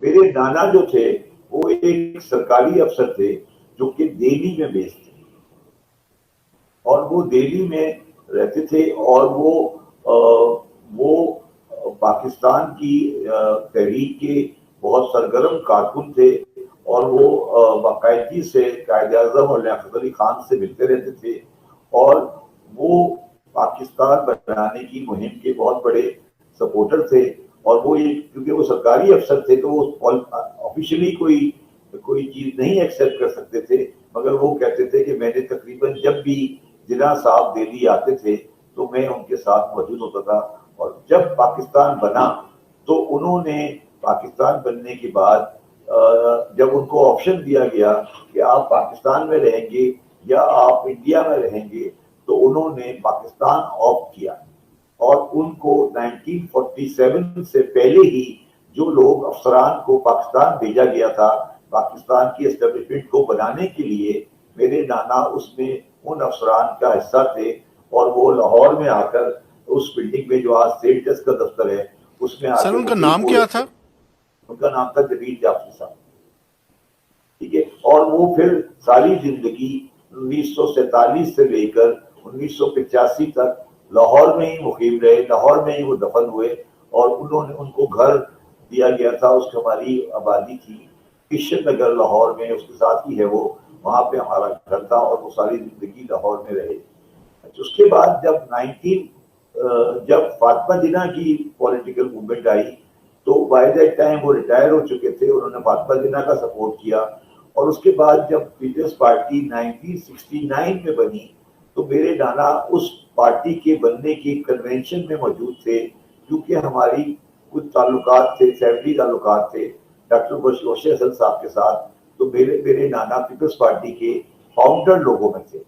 میرے نانا جو تھے وہ ایک سرکاری افسر تھے جو کہ دہلی میں بیس تھے، اور وہ دہلی میں رہتے تھے، اور وہ پاکستان کی تحریک کے بہت سرگرم کارکن تھے، اور وہ باقاعدگی سے قائد اعظم اور لیاقت علی خان سے ملتے رہتے تھے، اور وہ پاکستان بنانے کی مہم کے بہت بڑے سپورٹر تھے۔ اور وہ کیونکہ وہ سرکاری افسر تھے تو وہ آفیشلی کوئی چیز نہیں ایکسیپٹ کر سکتے تھے، مگر وہ کہتے تھے کہ میں نے تقریباً جب بھی جناح صاحب دہلی آتے تھے تو میں ان کے ساتھ موجود ہوتا تھا، اور جب پاکستان بنا تو انہوں نے پاکستان بننے کے بعد جب ان کو آپشن دیا گیا کہ آپ پاکستان میں رہیں گے یا آپ انڈیا میں رہیں گے، تو انہوں نے پاکستان آپٹ کیا، اور ان کو 1947 سے پہلے ہی جو لوگ افسران کو پاکستان بھیجا گیا تھا پاکستان کی اسٹیبلشمنٹ کو بنانے کے لیے، میرے نانا اس میں ان افسران کا حصہ تھے، اور وہ لاہور میں آ کر اس بلڈنگ میں جو آج اسٹیٹ جج کا دفتر ہے اس میں آ سر کے ان کا نام کیا تھا؟ ان کا نام تھا جمیل جعفری صاحب، ٹھیک ہے۔ اور وہ پھر ساری زندگی 1947 سے لے کر 1985 تک لاہور میں ہی مقیم رہے، لاہور میں ہی وہ دفن ہوئے، اور انہوں نے ان کو گھر دیا گیا تھا، اس کی ہماری آبادی تھی کشن نگر لاہور میں، اس کے ساتھ ہی ہے وہ، وہاں پہ ہمارا گھر تھا، اور وہ ساری زندگی لاہور میں رہے۔ اس کے بعد جب فاطمہ جناح کی پولیٹیکل موومنٹ آئی تو بائی دیٹ ٹائم وہ ریٹائر ہو چکے تھے، انہوں نے فاطمہ جناح کا سپورٹ کیا، اور اس کے بعد جب پیپلز پارٹی 1969 میں بنی تو میرے نانا اس پارٹی کے بننے کی کنونشن میں موجود تھے، کیونکہ ہماری کچھ تعلقات تھے، فیملی تعلقات تھے ڈاکٹر بشیر حسن صاحب کے ساتھ، تو میرے نانا پیپلز پارٹی کے فاؤنڈر لوگوں میں تھے۔